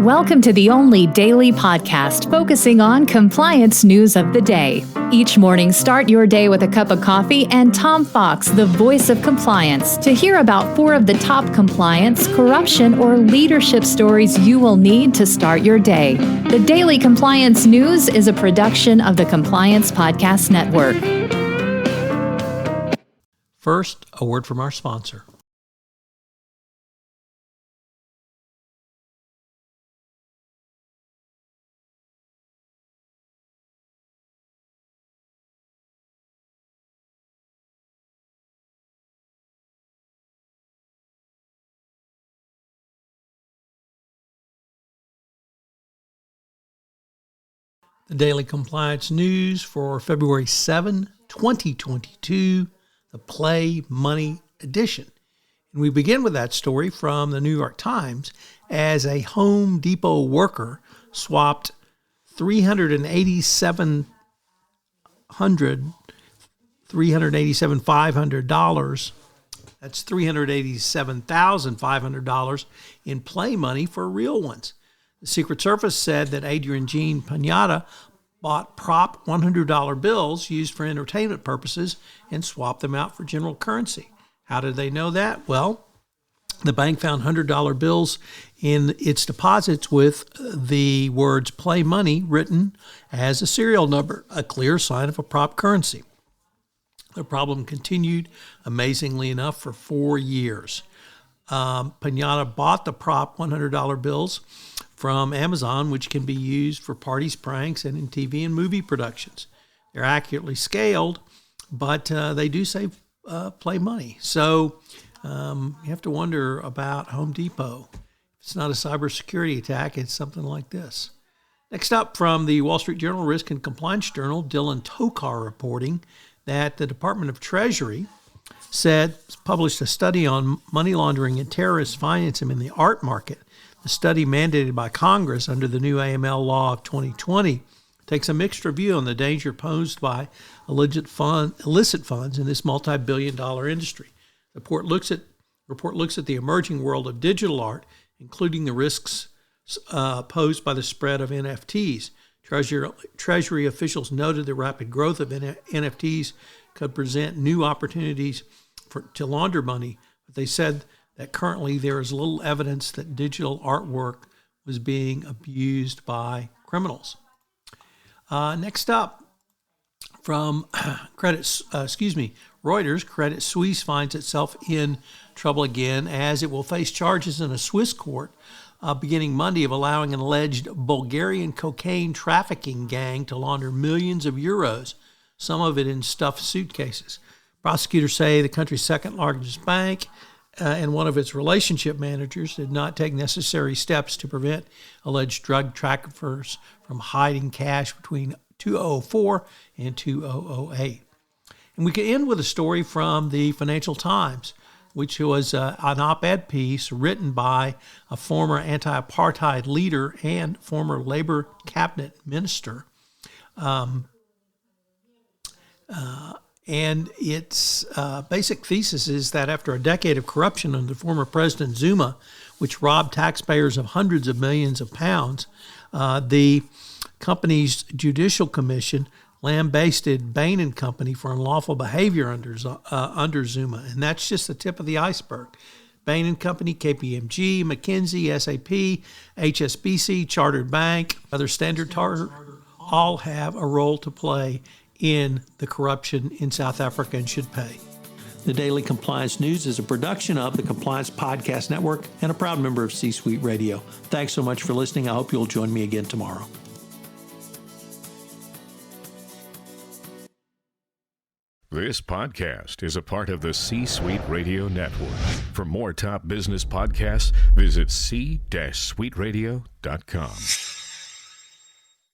Welcome to the only daily podcast focusing on compliance news of the day. Each morning, start your day with a cup of coffee and Tom Fox, the voice of compliance, to hear about 4 of the top compliance, corruption, or leadership stories you will need to start your day. The Daily Compliance News is a production of the Compliance Podcast Network. First, a word from our sponsor. The Daily Compliance News for February 7, 2022, the Play Money edition. And we begin with that story from the New York Times as a Home Depot worker swapped $387,500. That's $387,500 in play money for real ones. The Secret Service said that Adrian Jean Pinata bought prop $100 bills used for entertainment purposes and swapped them out for general currency. How did they know that? Well, the bank found $100 bills in its deposits with the words play money written as a serial number, a clear sign of a prop currency. The problem continued, amazingly enough, for 4 years. Pinata bought the prop $100 bills from Amazon, which can be used for parties, pranks, and in TV and movie productions. They're accurately scaled, but they do save play money. So you have to wonder about Home Depot. If it's not a cybersecurity attack, it's something like this. Next up, from the Wall Street Journal Risk and Compliance Journal, Dylan Tokar reporting that the Department of Treasury published a study on money laundering and terrorist financing in the art market. The study, mandated by Congress under the new AML law of 2020, takes a mixed review on the danger posed by illicit funds in this multi-billion-dollar industry. The report looks at the emerging world of digital art, including the risks posed by the spread of NFTs. Treasury officials noted the rapid growth of NFTs could present new opportunities to launder money, but they said that currently there is little evidence that digital artwork was being abused by criminals. Next up, from Reuters, Credit Suisse finds itself in trouble again as it will face charges in a Swiss court beginning Monday of allowing an alleged Bulgarian cocaine trafficking gang to launder millions of euros, some of it in stuffed suitcases. Prosecutors say the country's second largest bank and one of its relationship managers did not take necessary steps to prevent alleged drug traffickers from hiding cash between 2004 and 2008. And we can end with a story from the Financial Times, which was an op-ed piece written by a former anti-apartheid leader and former Labor cabinet minister. And its basic thesis is that after a decade of corruption under former President Zuma, which robbed taxpayers of hundreds of millions of pounds, the company's judicial commission lambasted Bain & Company for unlawful behavior under Zuma. And that's just the tip of the iceberg. Bain & Company, KPMG, McKinsey, SAP, HSBC, Chartered Bank, other Standard Chartered, all have a role to play in the corruption in South Africa and should pay. The Daily Compliance News is a production of the Compliance Podcast Network and a proud member of C-Suite Radio. Thanks so much for listening. I hope you'll join me again tomorrow. This podcast is a part of the C-Suite Radio Network. For more top business podcasts, visit c-suiteradio.com.